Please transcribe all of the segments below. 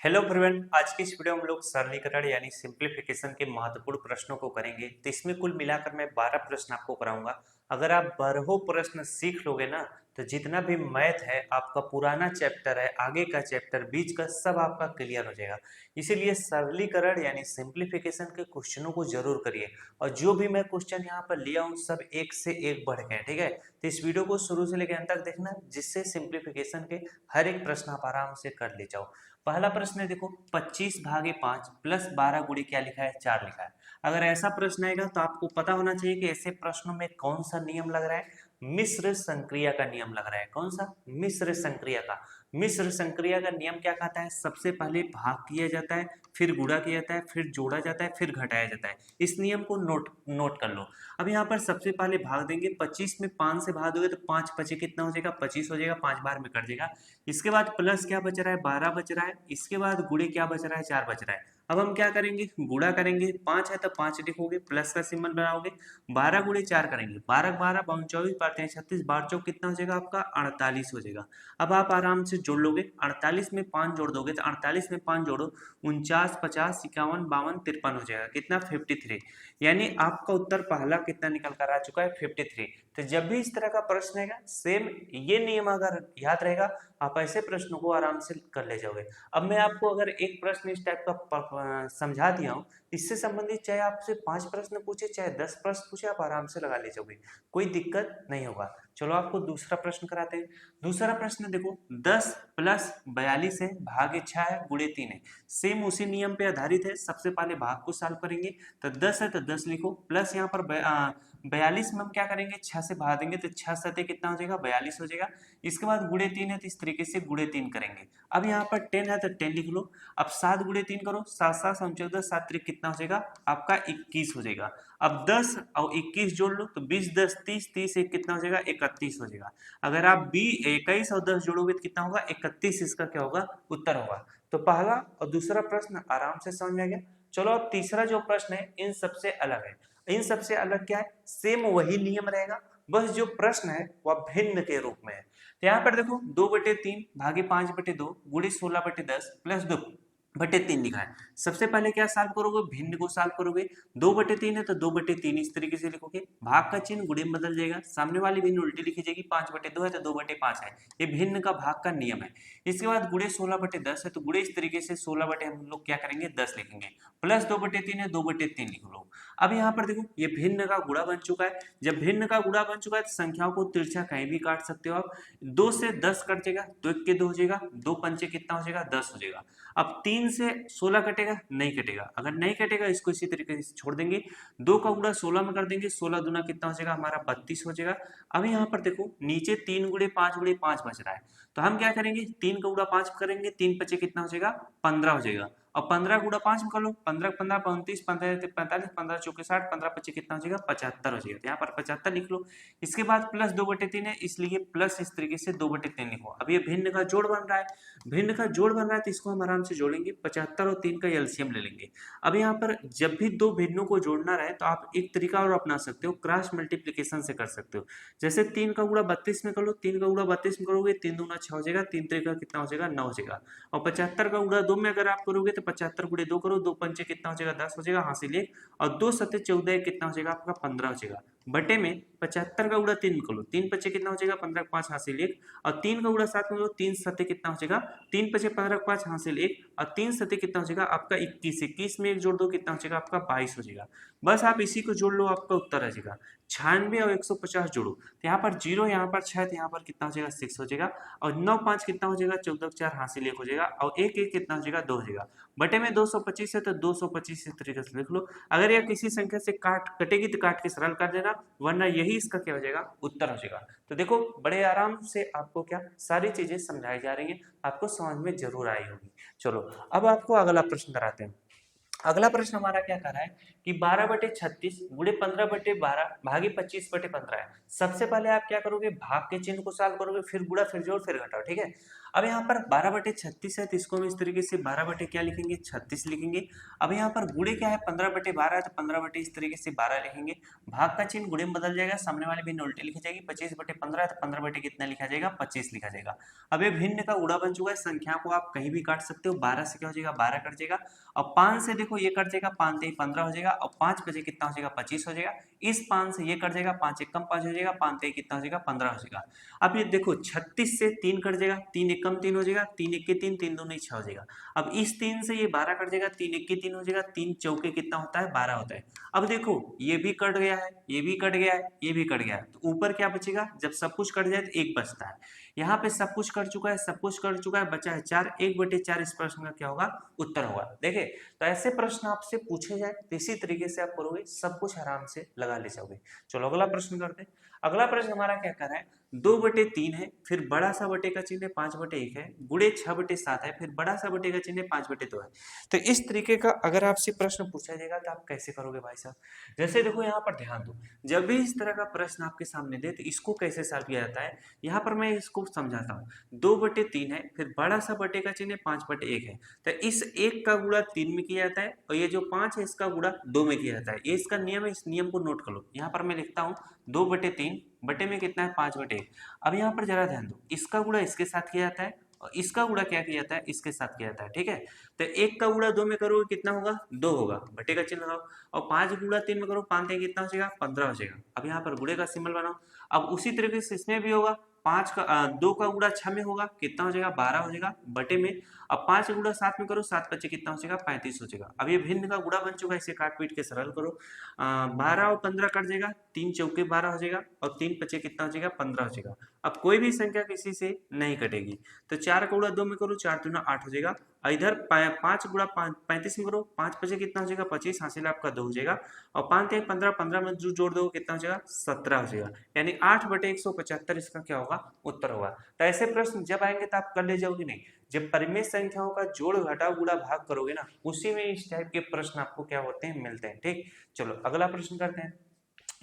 Hello everyone, आज की इस वीडियो में हम लोग सरलीकरण यानी सिंप्लीफिकेशन के महत्वपूर्ण प्रश्नों को करेंगे। तो इसमें कुल मिलाकर मैं 12 प्रश्न आपको कराऊंगा। अगर आप 12 प्रश्न सीख लोगे ना, तो जितना भी मैथ है, आपका पुराना चैप्टर है, आगे का चैप्टर, बीच का, सब आपका क्लियर हो जाएगा। इसीलिए सरलीकरण यानी सिंप्लीफिकेशन के क्वेश्चनों को जरूर करिए। और जो भी मैं क्वेश्चन यहाँ पर लिया हूँ, सब एक से एक बढ़ गए, ठीक है। तो इस वीडियो को शुरू से लेकर अंत तक देखना, जिससे सिंप्लीफिकेशन के हर एक प्रश्न आप आराम से कर ले जाओ। पहला प्रश्न है, देखो 25/5 प्लस 12 गुणे क्या लिखा है, 4 लिखा है। अगर ऐसा प्रश्न आएगा तो आपको पता होना चाहिए कि ऐसे प्रश्नों में कौन सा नियम लग रहा है। मिश्र संक्रिया का नियम लग रहा है। कौन सा? मिश्र संक्रिया का। मिश्र संक्रिया का नियम क्या कहता है? सबसे पहले भाग किया जाता है, फिर गुणा किया जाता है, फिर जोड़ा जाता है, फिर घटाया जाता है। इस नियम को नोट नोट कर लो। अब यहाँ पर सबसे पहले भाग देंगे। 25 में 5 से भाग दोगे तो 5 पचे कितना हो जाएगा? 25 हो जाएगा। 5 बार में कट जाएगा। इसके बाद प्लस क्या बच रहा है? 12 बच रहा है। इसके बाद गुणे क्या बच रहा है? 4 बच रहा है। अब हम क्या करेंगे? गुणा करेंगे। 5 है तो 5 लिखोगे, प्लस का सिंबल बनाओगे। 12 गुणे 4 करेंगे। 12 12 24 12 36 12 चौक कितना हो जाएगा आपका? 48 हो जाएगा। अब आप आराम से जोड़ लोगे। 48 में 5 जोड़ दोगे तो 48 में 5 जोड़ो, 49 50 51 52 53 हो जाएगा। कितना? 53। यानी आपका उत्तर पहला कितना निकल कर आ चुका है? 53। तो जब भी इस तरह का प्रश्न आएगा, सेम ये नियम अगर याद रहेगा, आप ऐसे प्रश्नों को आराम से कर ले जाओगे। अब मैं आपको अगर एक प्रश्न इस टाइप का समझा दिया हूँ, इससे संबंधित चाहे आपसे 5 प्रश्न पूछे, चाहे 10 प्रश्न पूछे, आप आराम से लगा ले जाओगे, कोई दिक्कत नहीं होगा। चलो आपको दूसरा प्रश्न कराते हैं। दूसरा प्रश्न देखो, 10 प्लस 42 है, भागे 6 है, गुणे 3 है। सेम उसी नियम पे आधारित है। सबसे पहले भाग को सॉल्व करेंगे। तो 10 है तो 10 लिखो, प्लस यहाँ पर 42 में हम क्या करेंगे? 6 से भाग देंगे तो 6 सते कितना हो जाएगा? 42 हो जाएगा। इसके बाद गुणे 3 है तो इस तरीके से गुणे 3 करेंगे। अब यहाँ पर 10 है तो 10 लिख लो। अब 7 गुणे 3 करो, 7 7 14 7 3 कितना हो जाएगा आपका? 21 हो जाएगा। अब 10 और 21 जोड़ लो तो 20 10 30 30 एक कितना हो जाएगा? 31 हो जाएगा। अगर आप 21 और 10 जोड़ोगे तो कितना होगा? 31 इसका क्या होगा? उत्तर होगा। तो पहला और दूसरा प्रश्न आराम से समझ में आ गया। चलो अब तीसरा जो प्रश्न है, इन सबसे अलग है। इन सबसे अलग क्या है? सेम वही नियम रहेगा, बस जो प्रश्न है वह भिन्न के रूप में है। तो यहाँ पर देखो, 2/3 भागे 5/2 गुणे 16/10 प्लस 2/3 लिखा है। सबसे पहले क्या सॉल्व करोगे? भिन्न को सॉल्व करोगे। 2/3 है तो 2/3 इस तरीके से लिखोगे। भाग का चिन्ह गुणे में बदल जाएगा, सामने वाली भिन्न उल्टी लिखी जाएगी। 5/2 है तो 2/5 है। ये भिन्न का भाग का नियम है। इसके बाद गुणे 16/10 है तो गुणे इस तरीके से 16 बटे हम लोग क्या करेंगे? 10 लिखेंगे। प्लस 2/3 है, 2/3 लिख लो। अब यहाँ पर देखो, ये भिन्न का गुणा बन चुका है। जब भिन्न का गुणा बन चुका है तो संख्याओं को तिरछा कहीं भी काट सकते हो आप। 2 से 10 कट जाएगा तो 1 के 2 हो जाएगा, 2 पंचे कितना हो जाएगा? 10 हो जाएगा। अब 3 से 16 कटेगा? नहीं कटेगा। अगर नहीं कटेगा, इसको इसी तरीके से छोड़ देंगे। 2 का गुणा 16 में कर देंगे, 16 दूना कितना हो जाएगा हमारा? 32 हो जाएगा। अब यहाँ पर देखो, नीचे 3 गुणे 5 बच रहा है। तो हम क्या करेंगे? 3 का गुणा 5 करेंगे, 3 पचे कितना हो जाएगा? 15 हो जाएगा। और 15 गुणा 5 में कर लो, 15 15 35 15 45 15 चौके 60 15 पच्चीस कितना हो जाएगा? 75 हो जाएगा। तो यहाँ पर 75 लिख लो। इसके बाद प्लस 2/3 है, इसलिए प्लस इस तरीके से 2/3 लिखो। अब ये भिन्न का जोड़ बन रहा है। भिन्न का जोड़ बन रहा है तो इसको हम आराम से जोड़ेंगे। 75 और 3 का एलसीएम ले लेंगे। अब यहाँ पर जब भी दो भिन्नों को जोड़ना रहे तो आप एक तरीका और अपना सकते हो, क्रॉस मल्टीप्लीकेशन से कर सकते हो। जैसे 3 का गुणा 32 में कर लो, 3 का गुणा 32 में करोगे, 3 दूना 6 हो जाएगा, 3 तरीका कितना हो जाएगा? 9 हो जाएगा। और 75 का गुणा 2 में अगर आप करोगे तो 75 गुणे 2 करो, 2 पंचे कितना हो जाएगा? 10 हो जाएगा, हासिल 1। और 2 सत्ते 14 कितना हो जाएगा आपका? 15 हो जाएगा। बटे में 75 का गुणा 3 कर लो, 3 पचे कितना हो जाएगा? 15 5 हासिल 1। और 3 का गुणा 7 में लो, 3 सत्ते कितना हो जाएगा? 3 पचे 15 5 हासिल 1। और 3 सत्ते कितना हो जाएगा आपका? 21। 21 में 1 जोड़ दो, कितना हो जाएगा आपका? 22 हो जाएगा। बस आप इसी को जोड़ लो, आपका उत्तर आ जाएगा। 96 और 150 जोड़ो तो यहाँ पर 0, यहाँ पर 6, तो यहाँ पर कितना हो जाएगा? 6 हो जाएगा। और 9 5 कितना हो जाएगा? 14 4 हासिल 1 हो जाएगा। और 1 1 कितना हो जाएगा? 2 हो जाएगा। बटे में 225 है तो 225 इस तरीके से लिख लो। अगर यह किसी संख्या से काट कटेगी तो काट के सरल कर देना, वरना यही इसका क्या हो जाएगा? उत्तर हो जाएगा। तो देखो, बड़े आराम से आपको क्या सारी चीजें समझाई जा रही हैं, आपको समझ में जरूर आई होगी। चलो अब आपको अगला प्रश्न कराते हैं। अगला प्रश्न हमारा क्या कर रहा है कि 12/36 गुणे 15/12 भागी 25/15 है। सबसे पहले आप क्या करोगे? भाग के चिन्ह को सॉल्व करोगे, फिर गुणा, फिर जोड़, फिर घटाओ, ठीक है। अब यहाँ पर 12/36 है, तो इसको हम इस तरीके से 12 क्या लिखेंगे, 36 लिखेंगे। अब यहाँ पर गुणे क्या है, 15/12 है, तो 15 इस तरीके से 12 लिखेंगे। भाग का चिन्ह गुणे में बदल जाएगा, सामने वाले भिन्न उल्टे लिखी जाएगी। 25/15 है, तो 15 कितना लिखा जाएगा, 25 लिखा जाएगा। अब ये भिन्न का उड़ा बन चुका है, संख्या को आप कहीं भी काट सकते हो। 12 से क्या हो जाएगा, 12 कट जाएगा। अब 5 से देखो ये कट जाएगा, 5 से 15 हो जाएगा। और 5 बजे कितना हो जाएगा, 25 हो जाएगा। इस 5 से ये कट जाएगा, 5 एक कम 5 हो जाएगा, 5 से कितना हो जाएगा, 15 हो जाएगा। अब ये देखो 36 से 3 कट जाएगा, 3 एक कम 3 हो जाएगा, 3 एक के 3, 3 दूनी 6 हो जाएगा। अब इस 3 से ये 12 कट जाएगा, 3 एक के 3 हो जाएगा, 3 चौके कितना होता है, 12 होता है। अब देखो ये भी कट गया है, ये भी कट गया है, ये भी कट गया है, तो ऊपर क्या बचेगा, जब सब कुछ कट जाए तो एक बचता है। यहाँ पे सब कुछ कट चुका है, सब कुछ कट चुका है, बचा है 4, 1/4 इस प्रश्न का क्या होगा, उत्तर होगा। देखे तो ऐसे प्रश्न आपसे पूछे जाए तो इसी तरीके से आप करोगे, सब कुछ आराम से लगा ले जाओगे। चलो अगला प्रश्न करते हैं। अगला प्रश्न हमारा क्या कर रहा है, 2/3 है, फिर बड़ा सा बटे का चिन्ह 5/1 है, गुणे 6/7 है, फिर बड़ा सा बटे का चिन्ह 5/2 है। तो इस तरीके का अगर आपसे प्रश्न पूछा जाएगा तो आप कैसे करोगे भाई साहब। जैसे देखो यहाँ पर ध्यान दो, जब भी इस तरह का प्रश्न आपके सामने दे तो इसको कैसे सॉल्व किया जाता है, यहाँ पर मैं इसको समझाता हूँ। 2/3 है, फिर बड़ा सा बटे का चिन्ह 5/1 है, तो इस 1 का गुणा 3 में किया जाता है, और ये जो 5 है इसका गुणा 2 में किया जाता है। ये इसका नियम है, इस नियम को नोट कर लो। यहाँ पर मैं लिखता हूँ 2/3 बटे में कितना है, 5/1। अब यहाँ पर जरा ध्यान दो, इसका गुणा इसके साथ किया जाता है, और इसका गुणा क्या किया जाता है, इसके साथ किया जाता है। ठीक है, तो 1 का गुणा 2 में करोगे कितना होगा, 2 होगा, बटे का चिन्ह लगाओ। और 5 गुणा 3 में करो, 5 कितना हो जाएगा, 15 हो जाएगा। अब यहाँ पर गुणे का सिंबल बनाओ। अब उसी तरीके से इसमें भी होगा, 2 का गुणा 6 में होगा, कितना हो जाएगा, 12 हो जाएगा, बटे में। अब 5 गुणा 7 में करो, 7 बच्चे कितना हो जाएगा, 35 हो जाएगा। अब ये भिन्न का गुणा बन चुका है, इसे काट पीट के सरल करो। 12 और 15 कट जाएगा, 3 चौके 12 हो जाएगा, और 3 बच्चे कितना हो जाएगा, 15 हो जाएगा। अब कोई भी संख्या किसी से नहीं कटेगी, तो 4 का गुणा 2 में करो, 4 दूना 8 हो जाएगा। इधर 5 गुणा 35 में करो, 5 बचे कितना हो जाएगा, 25, हासिल आपका 2 हो जाएगा। और 5 एक 15, 15 में जो जोड़ दो कितना हो जाएगा, 17 हो जाएगा। यानी 8/175 इसका क्या होगा, उत्तर होगा। तो ऐसे प्रश्न जब आएंगे तो आप कर ले जाओगे नहीं, जब परिमेय संख्याओं का जोड़ घटाव गुणा भाग करोगे ना, उसी में इस टाइप के प्रश्न आपको क्या होते हैं, मिलते हैं। ठीक, चलो अगला प्रश्न करते हैं।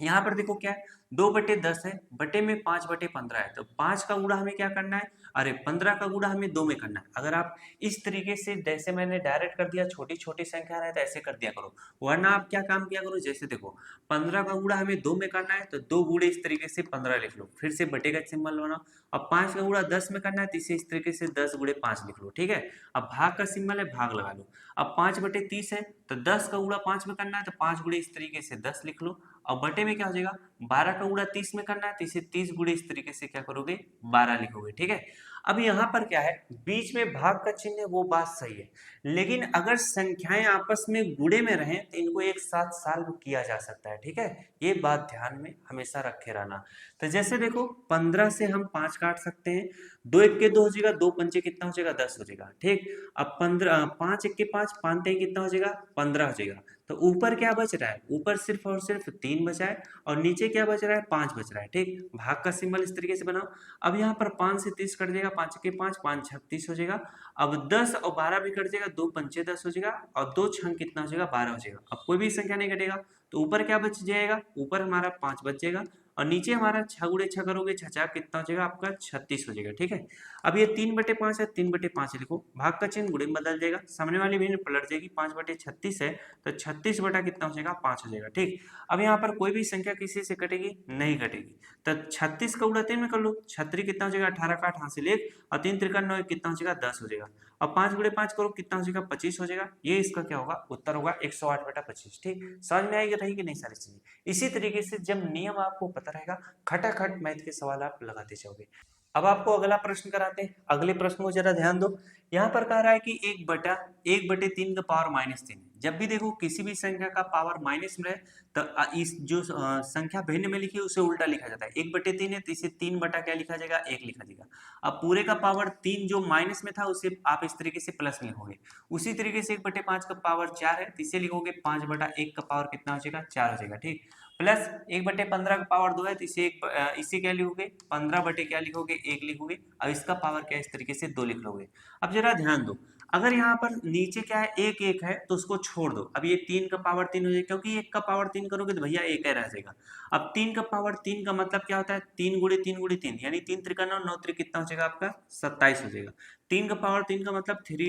यहाँ पर देखो क्या है, 2/10 है, बटे में 5/15 है, तो 5 का गुणा हमें क्या करना है, अरे 15 का गुणा हमें 2 में करना है। अगर आप इस तरीके से, जैसे मैंने डायरेक्ट कर दिया, छोटी छोटी संख्या है तो ऐसे कर दिया करो, वरना आप क्या काम किया करो, जैसे देखो 15 का गुणा हमें 2 में करना है, तो 2 गुणे इस तरीके से 15 लिख लो, फिर से बटे का सिंबल बनाओ। अब 5 का गुणा 10 में करना है, तो इसे इस तरीके से 10 गुणे 5 लिख लो। ठीक है, अब भाग का सिंबल है, भाग लगा लो। अब 5/30 है, तो 10 का गुणा 5 में करना है, तो 5 गुणे इस तरीके से 10 लिख लो। और बटे में क्या हो जाएगा, 12 का गुणा 30 में करना है, तो इसे 30 गुणे इस तरीके से क्या करोगे, 12 लिखोगे। ठीक है, अब यहाँ पर क्या है, बीच में भाग का चिन्ह है, वो बात सही है, लेकिन अगर संख्याएं आपस में गुणे में रहें तो इनको एक साथ सॉल्व किया जा सकता है। ठीक है, ये बात ध्यान में हमेशा रखे रहना। तो जैसे देखो 15 से हम 5 काट सकते हैं, 2 एक के 2 हो जाएगा, 2 पंचे कितना हो जाएगा, 10 हो जाएगा। ठीक, अब 15, 5 एक के 5, 5 ते कितना हो जाएगा, 15 हो जाएगा। तो ऊपर क्या बच रहा है, ऊपर सिर्फ और सिर्फ 3 बचा है, और नीचे क्या बच रहा है, 5 बच रहा है। ठीक, भाग का सिंबल इस तरीके से बनाओ। अब यहाँ पर 5 से 30 कट जाएगा, 5 के 5, 5 36 हो जाएगा। अब 10 और 12 भी कट जाएगा, 2 पंचे 10 हो जाएगा, और 2 छंग कितना हो जाएगा, 12 हो जाएगा। अब कोई भी संख्या नहीं कटेगा, तो ऊपर क्या बच जाएगा, ऊपर हमारा 5 बच जाएगा, और नीचे हमारा 6 गुणे 6 करोगे, 6 कितना हो जाएगा आपका, 36 हो जाएगा। ठीक है, अब ये 3/5 है, 3/5 लिखो, भाग का चिन्ह गुणे में बदल जाएगा, सामने वाली भी पलट जाएगी। 5/36 है, तो 36 बटा कितना हो जाएगा, 5 हो जाएगा। ठीक, अब यहाँ पर कोई भी संख्या किसी से कटेगी नहीं, कटेगी, तो 36 का गुणा 3 में कर लो, 36 कितना हो जाएगा, 18 का 8 हासिल 1, और 3 त्रिका 9 कितना हो जाएगा, 10 हो जाएगा। अब 5 गुणे 5 करो, कितना हो जाएगा, 25 हो जाएगा। ये इसका क्या होगा, उत्तर होगा 108/25। ठीक, समझ में आएगी, रहेगी नहीं सारी चीजें। इसी तरीके से जब नियम आपको पता रहेगा, खटाखट मैथ के सवाल आप लगाते जाओगे। अब आपको अगला प्रश्न कराते हैं, अगले प्रश्न को जरा ध्यान दो। यहाँ पर कह रहा है कि 1/3 का पावर -3। जब भी देखो किसी भी संख्या का पावर माइनस में रहे, तो इस जो संख्या भिन्न में लिखी है उसे उल्टा लिखा जाता है। 1/3 है, तो इसे 3 बटा क्या लिखा जाएगा, 1 लिखा जाएगा। अब पूरे का पावर 3 जो माइनस में था उसे आप इस तरीके से प्लस में लिखोगे। उसी तरीके से 1/5 का पावर 4 है, तो इसे लिखोगे 5/1 का पावर कितना हो जाएगा, 4 हो जाएगा। ठीक, प्लस 1/15 का पावर 2 है, तो इसे क्या लिखोगे, 15 बटे क्या लिखोगे, 1 लिखोगे। अब इसका पावर क्या इस तरीके से 2 लिख लोगे। अब जरा ध्यान दो, अगर यहाँ पर नीचे क्या है, एक एक है तो उसको छोड़ दो। अब ये 3 का पावर 3 हो जाएगा, क्योंकि 1 का पावर 3 करोगे तो भैया एक है रह जाएगा। अब 3 का पावर 3 का मतलब क्या होता है, 3 गुणे 3 गुणे 3, यानी 3 त्रिका 9, 9 त्रिक कितना हो जाएगा आपका 27 हो जाएगा। 3 का पावर 3 का मतलब 3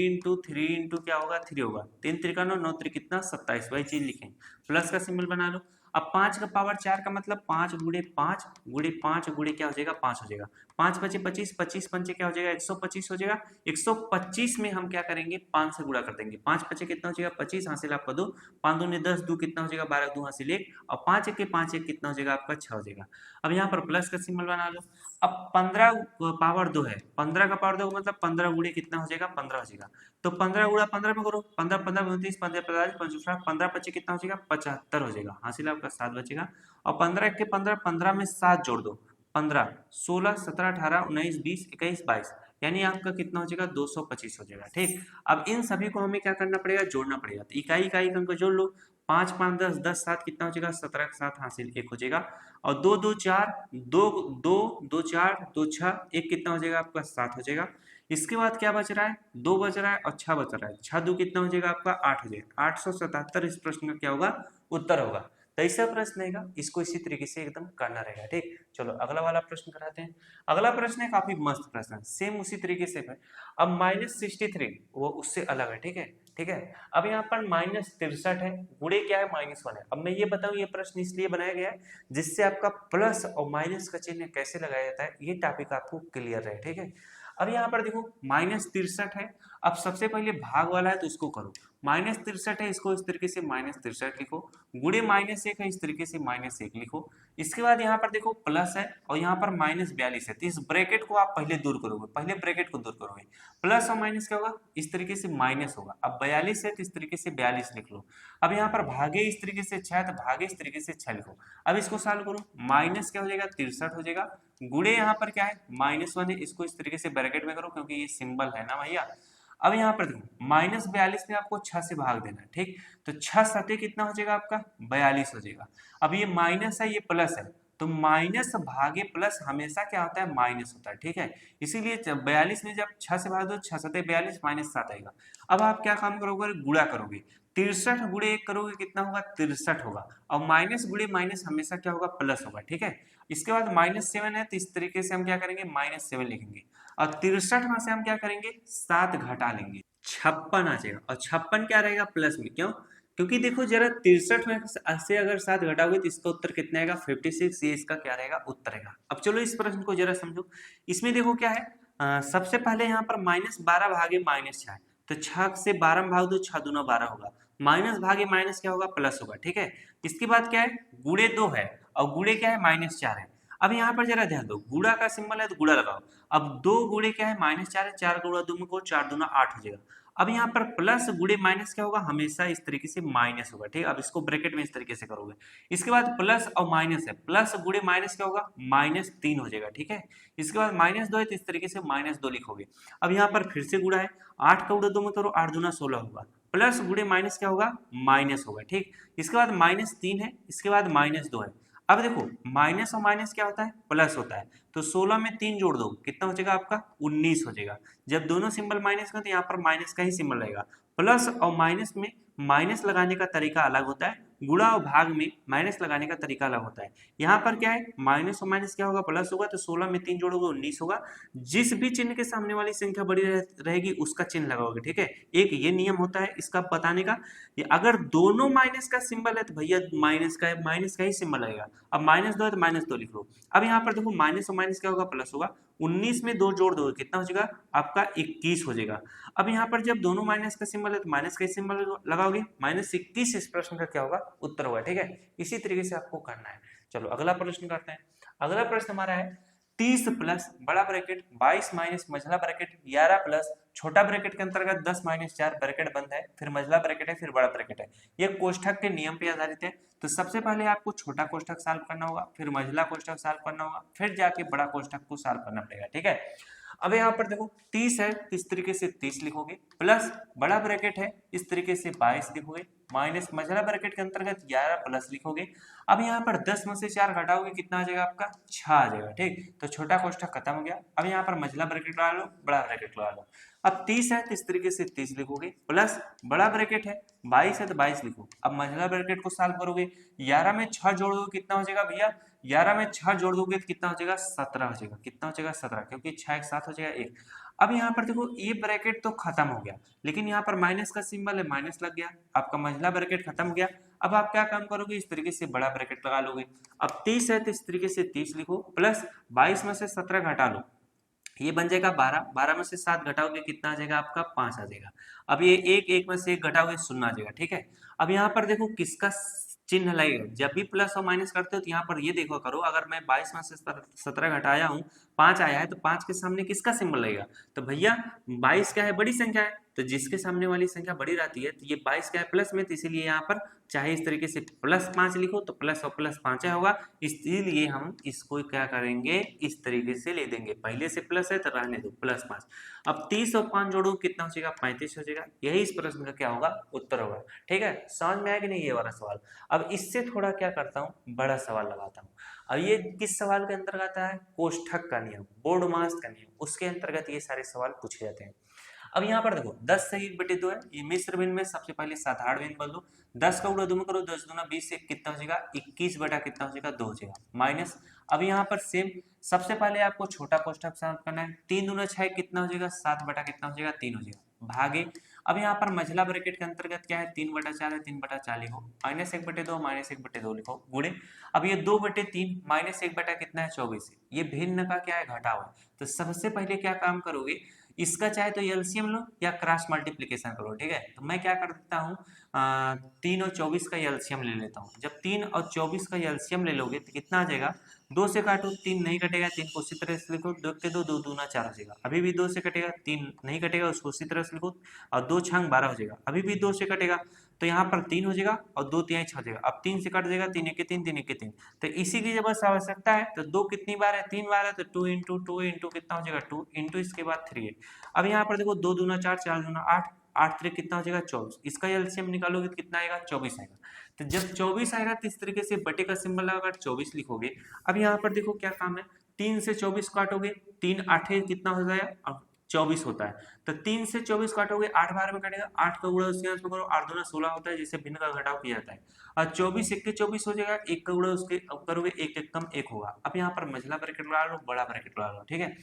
इंटू क्या होगा 3 होगा, 3 त्रिका 9, 9 त्रिक कितना 27, वही चीज लिखेंगे। प्लस का सिंबल बना लो। अब 5 का पावर 4 का मतलब 5 गुणे 5 गुणे 5 गुणे क्या हो जाएगा 5 हो जाएगा। 5 पचे 25, 25 पंचे क्या हो जाएगा 125 हो जाएगा। 125 में हम क्या करेंगे 5 से गुणा कर देंगे। 5 पचे कितना हो जाएगा 25, हासिल आपका 2, 5 दूनी 10, 2 कितना हो जाएगा 12, 2 हासिल 1, और 5 एक 5 एक कितना हो जाएगा आपका 6 हो जाएगा। अब यहाँ पर प्लस का सिंबल बना लो। अब 15 पावर 2 है, 15 का पावर 2 मतलब 15 गुणे कितना हो जाएगा 15 हो जाएगा। तो 15 गुणा 15 में करो, 15 15 29, 15 45, 55, 15 पच्चीस कितना हो जाएगा 75 हो जाएगा, हासिल आपका 7 बचेगा। और 15 के 15, 15 में 7 जोड़ दो, 15, 16, 17, 18, 19, 20, 21, 22, यानी आपका कितना हो जाएगा 225 हो जाएगा। ठीक, अब इन सभी को हमें क्या करना पड़ेगा, जोड़ना पड़ेगा। तो इकाई इकाई अंक जोड़ लो, 5 5 10, 10 7 कितना हो जाएगा 17 के 7 हासिल 1 हो जाएगा। और 2 2 4, 2 2 2 4 2 6 1 कितना हो जाएगा आपका 7 हो जाएगा। इसके बाद क्या बच रहा है 2 बच रहा है और 6 बच रहा है, 6 2 कितना हो जाएगा आपका 8 हो जाएगा। 877 इस प्रश्न का क्या होगा उत्तर होगा। ऐसा प्रश्न रहेगा, इसको इसी तरीके से एकदम करना रहेगा। ठीक, चलो अगला वाला प्रश्न कराते हैं। अगला प्रश्न है काफी मस्त प्रश्न है, सेम उसी तरीके से है। अब -63 वो उससे अलग है। ठीक है, ठीक है। अब यहाँ पर -63 है, गुणे क्या है -1 है। अब मैं ये बताऊं, ये प्रश्न इसलिए बनाया गया है जिससे आपका प्लस और माइनस का चिन्ह कैसे लगाया जाता है ये टॉपिक आपको क्लियर रहे। ठीक है, अब यहाँ पर देखो -63 है। अब सबसे पहले भाग वाला है तो इसको करो, -63 है इसको इस तरीके से -63 लिखो, गुणे -1 है इस तरीके से -1 लिखो। इसके बाद यहाँ पर देखो प्लस है और यहाँ पर -42 है, तो इस ब्रैकेट को आप पहले दूर करोगे, पहले ब्रैकेट को दूर करोगे। प्लस और माइनस क्या होगा इस तरीके से माइनस होगा। अब 42 है तो इस तरीके से 42 लिख लो। अब यहाँ पर भागे इस तरीके से 6 तो भागे इस तरीके से 6 लिखो। अब इसको सॉल्व करो, माइनस क्या हो जाएगा 63 हो जाएगा, गुणे यहाँ पर क्या है -1 है, इसको इस तरीके से ब्रैकेट में करो क्योंकि ये सिंबल है ना भैया। अब यहाँ पर देखो -42 में आपको 6 से भाग देना है। ठीक, तो 6 सते कितना हो जाएगा आपका 42 हो जाएगा। अब ये माइनस है ये प्लस है, तो माइनस भागे प्लस हमेशा क्या होता है माइनस होता है। ठीक है, इसीलिए 42 में जब 6 से भाग दो 6 सते 42 -7 आएगा। अब आप क्या काम करोगे गुणा करोगे, 63 गुणे 1 करोगे कितना होगा 63 होगा, और माइनस गुणे माइनस हमेशा क्या होगा प्लस होगा। ठीक है, इसके बाद -7 है तो इस तरीके से हम क्या करेंगे -7 लिखेंगे, और 63 में से हम क्या करेंगे 7 घटा लेंगे, 56 आ जाएगा। और 56 क्या रहेगा प्लस में, क्यों, क्योंकि देखो जरा 63 में से अगर 7 घटाओगे तो इसका उत्तर कितना आएगा 56, ये इसका क्या रहेगा उत्तर रहेगा। अब चलो इस प्रश्न को जरा समझो। इसमें देखो क्या है, सबसे पहले यहाँ पर -12 भागे -6 है, तो 6 से 12 में भाग दो 6 दूना 12 होगा, माइनस भागे माइनस क्या होगा प्लस होगा। ठीक है, इसके बाद क्या है गुणे 2 है और गुणे क्या है -4 है। अब यहाँ पर जरा ध्यान दो, गुणा का सिंबल है तो गुणा लगाओ। अब 2 गुणे क्या है -4 है, 4 गुणा 2 में को 4 दूना 8 हो जाएगा। अब यहाँ पर प्लस गुणे माइनस क्या होगा हमेशा इस तरीके से माइनस होगा। ठीक है, अब इसको ब्रैकेट में इस तरीके से करोगे। इसके बाद प्लस और माइनस है, प्लस गुणे माइनस क्या होगा -3 हो जाएगा। ठीक है, इसके बाद -2 है तो इस तरीके से -2 लिखोगे। अब यहाँ पर फिर से गुणा है, 8 का गुणा 2 में करो 8 दूना 16 होगा, प्लस गुणे माइनस क्या होगा माइनस होगा। ठीक, इसके बाद -3 है, इसके बाद -2 है। अब देखो माइनस और माइनस क्या होता है प्लस होता है, तो 16 में 3 जोड़ दो कितना हो जाएगा आपका 19 हो जाएगा। जब दोनों सिंबल माइनस का तो यहाँ पर माइनस का ही सिंबल रहेगा। प्लस और माइनस में माइनस लगाने का तरीका अलग होता है, गुणा और भाग में माइनस लगाने का तरीका अलग होता है। यहाँ पर क्या है माइनस और माइनस क्या होगा प्लस होगा, तो 16 में 3 जोड़ोगे 19 होगा। जिस भी चिन्ह के सामने वाली संख्या बड़ी रहेगी उसका चिन्ह लगाओगे। ठीक है, एक ये नियम होता है इसका बताने का, ये अगर दोनों माइनस का सिंबल है तो भैया माइनस का ही सिंबल आएगा। अब -2 है तो -2 लिख लो। अब यहाँ पर देखो माइनस और माइनस क्या होगा प्लस होगा, 19 में 2 जोड़ दोगे कितना हो जाएगा आपका 21 हो जाएगा। अब यहाँ पर जब दोनों माइनस का सिंबल है तो माइनस का सिंबल लगाओगे, -21 इस प्रश्न का क्या होगा उत्तर होगा। ठीक है, इसी तरीके से आपको करना है। चलो अगला प्रश्न करते हैं। अगला प्रश्न हमारा है 30 प्लस बड़ा ब्रैकेट 22 माइनस मझला ब्रैकेट 11 प्लस छोटा ब्रैकेट के अंतर्गत 10 माइनस 4 ब्रैकेट बंद है, फिर मझला ब्रैकेट है, फिर बड़ा ब्रैकेट है। ये कोष्ठक के नियम पे आधारित है। तो सबसे पहले आपको छोटा कोष्ठक सॉल्व करना होगा, फिर मझला कोष्ठक सॉल्व करना होगा, फिर जाके बड़ा कोष्ठक को सॉल्व करना पड़ेगा। ठीक है, अब यहाँ पर देखो 30 है इस तरीके से 30 लिखोगे, प्लस बड़ा ब्रैकेट है इस तरीके से 22 लिखोगे, माइनस मझला ब्रैकेट के अंतर्गत 11 प्लस लिखोगे। अब यहाँ पर 10 में से 4 घटाओगे कितना आ जाएगा आपका 6 आ जाएगा। ठीक, तो छोटा कोष्ठक खत्म हो गया। अब यहाँ पर मझला ब्रैकेट लगा लो, बड़ा ब्रैकेट लगा लो। अब 30 है तो इस तरीके से 30 लिखोगे, प्लस बड़ा ब्रैकेट है 22 है तो 22 लिखो। अब मझला ब्रैकेट को सॉल्व करोगे, 11 में 6 जोड़ दोगे कितना हो जाएगा भैया, 11 में 6 जोड़ दोगे तो कितना हो जाएगा 17 हो जाएगा। कितना हो जाएगा 17, क्योंकि 6 एक साथ हो जाएगा 1। अब यहाँ पर देखो ये ब्रैकेट तो खत्म हो गया, लेकिन यहाँ पर माइनस का सिंबल है, माइनस लग गया, आपका मझला ब्रैकेट खत्म हो गया। अब आप क्या काम करोगे, इस तरीके से बड़ा ब्रैकेट लगा लोगे। अब 30 है तो इस तरीके से 30 लिखो, प्लस 22 में से 17 घटा लो, ये बन जाएगा 12, 12 में से 7 घटाओगे कितना आ जाएगा आपका 5 आ जाएगा। अब ये एक में से 1 घटाओगे 0 आ जाएगा। ठीक है, अब यहाँ पर देखो किसका चिन्ह लगेगा, जब भी प्लस और माइनस करते हो तो यहाँ पर ये देखो करो, अगर मैं 22 में से 17 घटाया हूँ 5 आया है तो 5 के सामने किसका सिंबल लगेगा, तो भैया 22 क्या है, बड़ी संख्या है, तो जिसके सामने वाली संख्या बड़ी रहती है तो ये 22 क्या है प्लस में, तो इसीलिए यहाँ पर चाहे इस तरीके से +5 लिखो तो प्लस और प्लस 5 होगा, इसलिए हम इसको क्या करेंगे इस तरीके से ले देंगे, पहले से प्लस है तो रहने दो +5। अब 30 और 5 जोड़ो कितना हो जाएगा 35 हो जाएगा। यही इस प्रश्न का क्या होगा उत्तर होगा। ठीक है, समझ में आया कि नहीं ये वाला सवाल। अब इससे थोड़ा क्या करता हूँ, बड़ा सवाल लगाता हूँ। अब ये किस सवाल के अंतर्गत आता है, कोष्ठक का नियम, बोर्डमास का नियम, उसके अंतर्गत ये सारे सवाल पूछे जाते हैं। अब यहाँ पर देखो 10 से 1/2 है, ये मिश्र भिन्न में सबसे पहले साधारण भिन्न बदलो, 10 का उड़ा दूं करो, 10 दूना 20 से कितना हो जाएगा 21 बटा कितना हो जाएगा 2 हो जाएगा, माइनस। अब यहाँ पर सेम सबसे पहले आपको छोटा कोष्ठक साफ करना है, 3 दूना 6 कितना हो जाएगा 7 बटा कितना हो जाएगा 3 हो जाएगा, भागे। अब यहाँ पर मझला ब्रैकेट के अंतर्गत क्या है 3/4 है, 3/4 लिखो, -1/2 -1/2 लिखो, गुणे। अब ये 2/3 -1 बटा कितना है 24 है, ये भिन्न का क्या है घटाव है। तो सबसे पहले क्या काम करोगे, इसका चाहे तो एलसीएम लो या क्रॉस मल्टीप्लिकेशन करो। ठीक है, तो मैं क्या कर देता हूँ 3 और 24 का एलसीएम ले लेता हूँ। जब 3 और 24 का एलसीएम ले लोगे तो कितना आ जाएगा, 2 से काटो 3 नहीं कटेगा, 3 को उसी तरह से लिखो, 2 के 2 2 दूना 4 हो जाएगा, अभी भी 2 से कटेगा, 3 नहीं कटेगा उसको उसी तरह से लिखो, और 2 छंग 12 हो जाएगा, अभी भी 2 से कटेगा तो यहाँ पर 3 हो जाएगा और 2 तिहाई 6 हो जाएगा। अब 3 से कट जाएगा, 3 1 3 3 1 3, तो इसी की जब बस आवश्यकता है तो 2 कितनी बार है 3 बार है, तो 2 इंटू 2 इंटू कितना हो जाएगा 2 इंटू इसके बाद 3 है। अब यहाँ पर देखो 2 दूना 4 4 दूना 8 8 3 कितना हो जाएगा 24, इसका एलसीएम निकालोगे तो कितना आएगा 24 आएगा। तो जब 24 आएगा तो इस तरीके से बटे का सिंबल लगाकर 24 लिखोगे। अब यहाँ पर देखो क्या काम है, 3 से 24 काटोगे, 3 8 कितना हो जाएगा 24 होता है, तो 3 से 24 काटोगे 8 बार में कटेगा, 8 का गुणा उसके अंश में करो, 8 दूना 16 होता है जिससे भिन्न का घटाव किया जाता है, और 24 1 के 24 हो जाएगा, 1 का गुणा उसके अब करोगे 1 1 कम 1 होगा। अब यहाँ पर मझला ब्रैकेट लगा लो, बड़ा ब्रैकेट लगा लो। ठीक है,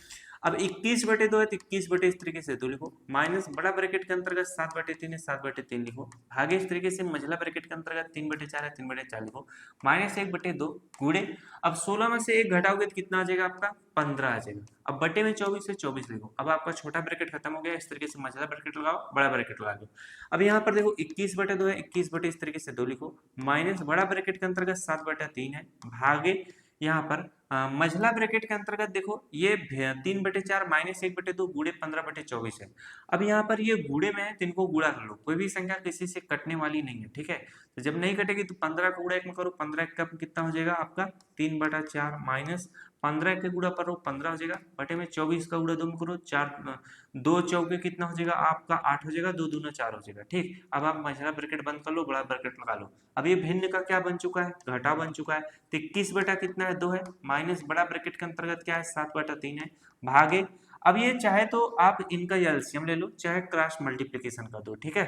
अब 21/2 है तो 21 बटे इस तरीके से 2 लिखो, माइनस बड़ा ब्रैकेट के अंतर्गत 7/3 है 7/3 लिखो, भागे इस तरीके से मझला ब्रैकेट के अंतर्गत 3/4 है 3/4 लिखो, -1/2 गुणे। अब 16 में से 1 घटाओगे तो कितना आ जाएगा आपका 15 आ जाएगा। अब बटे में 24 है 24 लिखो। अब आपका छोटा ब्रैकेट खत्म हो गया, इस तरीके से मझला ब्रैकेट लगाओ, बड़ा ब्रैकेट लगा दो। अब यहाँ पर देखो 21/2 है, 21 बटे इस तरीके से 2 लिखो, माइनस बड़ा ब्रैकेट के अंतर्गत 7/3 है, भागे यहाँ पर मझला ब्रैकेट के अंतर्गत देखो ये 3/4 -1/2 गुणे 15/24 है। अब यहाँ पर ये गुणे में है तो इनको गुणा कर लो, कोई भी संख्या किसी से कटने वाली नहीं है। ठीक है, तो जब नहीं कटेगी तो 15 का गुणा 1 में करो, 15 का कितना हो जाएगा आपका 3/4 माइनस 15 के गुणा पर 15 हो जाएगा, बटे में 24 का गुणा 2 में करो, 4 2 चौके कितना हो जाएगा आपका 8 हो जाएगा, 2 दूना 4 हो जाएगा। ठीक, अब आप मझला ब्रैकेट बंद कर लो, बड़ा ब्रैकेट लगा लो। अब ये भिन्न का क्या बन चुका है घटाव बन चुका है, तो 21 बटा कितना है 2 है, माइनस बड़ा ब्रैकेट के अंतर्गत क्या है 7/3 है, भागे। अब ये चाहे तो आप इनका एलसीएम ले लो, चाहे क्रॉस मल्टीप्लिकेशन कर दो। ठीक है,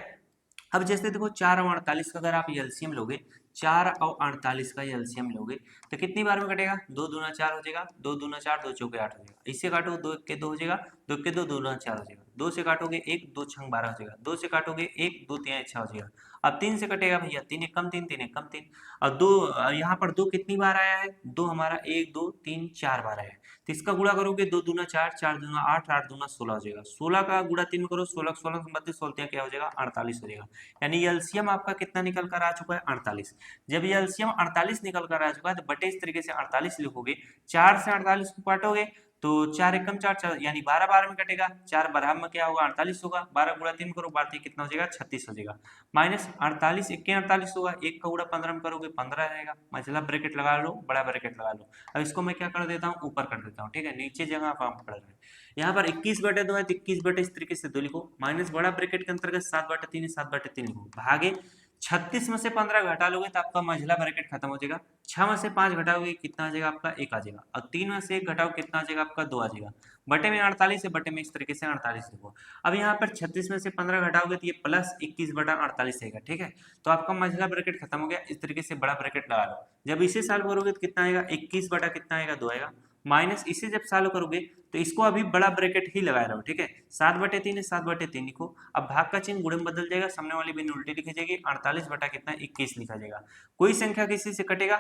अब जैसे देखो 4 और 48 का अगर आप एलसीएम लोगे, 4 और 48 का एलसीएम लोगे तो कितनी बार में कटेगा 2 दूना 4 हो जाएगा, 2 दूना 4 2 चौके 8 हो जाएगा, इससे काटो 2 1 के 2 हो जाएगा, 2 1 के 2 2 दूना 4 हो जाएगा, 2 से काटोगे 1 2 छंग 12 हो जाएगा, 2 से काटोगे 1 2 3 6 हो जाएगा। अब 3 से कटेगा भैया 3 1 कम 3 3 1 कम 3, और 2 यहाँ पर 2 कितनी बार आया है 2 हमारा 1 2 3 4 बार आया है, तो इसका गुणा करोगे 2 दूना 4 4 दूना 8 8 दूना 16 हो जाएगा, 16 का गुणा 3 में करो, 16 16 32 16 क्या हो जाएगा 48 हो जाएगा। यानी एलसीएम आपका कितना निकल कर आ चुका है 48। जब ये एलसीएम 48 निकल कर आ चुका है तो बटे इस तरीके से 48 लिखोगे, 4 से 48 को काटोगे तो 4 1 4 4 यानी 12 बार में कटेगा, 4 बारह में क्या होगा 48 होगा, 12 गुणा 3 करो 12 कितना हो जाएगा 36 हो जाएगा, माइनस 48 1 48 होगा, 1 का गुणा 15 में करोगे 15 रहेगा, मझला ब्रैकेट लगा लो, बड़ा ब्रैकेट लगा लो। अब इसको मैं क्या कर देता हूँ ऊपर कर देता हूँ। ठीक है, नीचे जगह काम पड़ रहा है, यहाँ पर 21/2 है तो 21 बटे इस तरीके से 2 लिखो, माइनस बड़ा ब्रैकेट के अंतर्गत 7/3 है 7/3 लिखो, भागे 36 में से 15 घटा लोगे तो आपका मझला ब्रैकेट खत्म हो जाएगा। 6 में से 5 घटाओगे कितना आ जाएगा आपका 1 आ जाएगा। और 3 में से 1 घटाओ कितना आ जाएगा आपका 2 आ जाएगा। बटे में 48 है, बटे में इस तरीके से 48 लिखो। अब यहाँ पर 36 में से 15 घटाओगे तो ये प्लस 21/48 आएगा। ठीक है, तो आपका मझला ब्रैकेट खत्म हो गया। इस तरीके से बड़ा ब्रैकेट लगा लो। जब इसे सॉल्व करोगे तो कितना आएगा 21 बटा कितना आएगा 2 आएगा। माइनस इसे जब सॉल्व करोगे तो इसको अभी बड़ा ब्रैकेट ही लगाए रहो। ठीक है, 7/3 है, 7/3 लिखो। अब भाग का चिन्ह गुणे में बदल जाएगा, सामने वाली बिन उल्टी लिखी जाएगी। 48 बटा कितना 21 लिखा जाएगा। कोई संख्या किसी से कटेगा,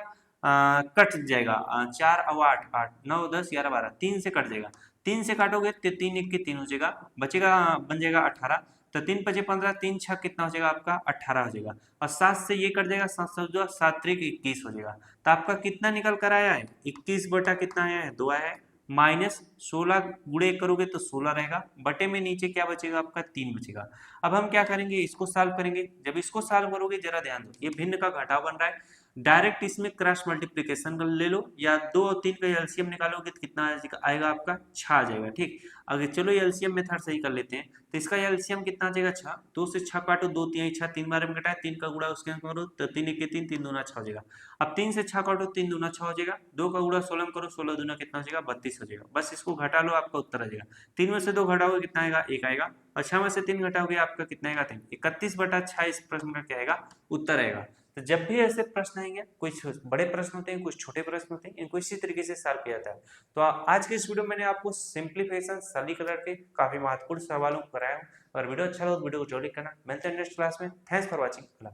कट जाएगा। 4 और 8, 8 9 10 11 12, 3 से कट जाएगा। 3 से काटोगे तो 3 1 के 3 हो जाएगा, बचेगा बन जाएगा 18। तो 3 5 15, 3 6 कितना हो जाएगा आपका 18 हो जाएगा। और 7 से ये कट जाएगा, 7 7 जो 7 3 21 हो जाएगा। तो आपका कितना निकल कर आया है 21 बटा कितना आया है 2 आया है। माइनस 16 गुणे करोगे तो 16 रहेगा, बटे में नीचे क्या बचेगा आपका 3 बचेगा। अब हम क्या करेंगे, इसको सॉल्व करेंगे। जब इसको सॉल्व करोगे जरा ध्यान दो, ये भिन्न का घटाव बन रहा है। डायरेक्ट इसमें क्रॉस मल्टीप्लीकेशन ले लो, या 2 और 3 का एलसीएम निकालोगे तो कितना आएगा आपका 6 आ जाएगा। ठीक, अगर चलो एलसीएम मेथड सही कर लेते हैं तो इसका एलसीएम कितना आ जाएगा 6। 2 से 6 काटो, 2 3 6, 3 बार में कटा है, 3 का गुणा उसके करो तो 3 1 3, 3 दूना 6 हो जाएगा। अब 3 से 6 काटो, 3 दूना 6 हो जाएगा। 2 का गुणा 16 में करो, 16 दूना कितना हो जाएगा 32 हो जाएगा। बस इसको घटा लो, आपका उत्तर आ जाएगा। 3 में से 2 घटाओगे कितना आएगा 1 आएगा। और 6 में से 3 घटाओगे आपका कितना आएगा 3। 31 बटा 6 इस प्रश्न का क्या आएगा उत्तर आएगा। तो जब भी ऐसे प्रश्न आएंगे, कुछ बड़े प्रश्न होते हैं, कुछ छोटे प्रश्न होते हैं, इनको इसी तरीके से सॉल्व किया जाता है। तो आज के इस वीडियो में मैंने आपको सिंप्लीफिकेशन सरलीकरण के काफी महत्वपूर्ण सवालों को कराया हूं। और वीडियो अच्छा लगा तो वीडियो को जरूर करना। मिलते हैं नेक्स्ट क्लास में। Thanks for watching.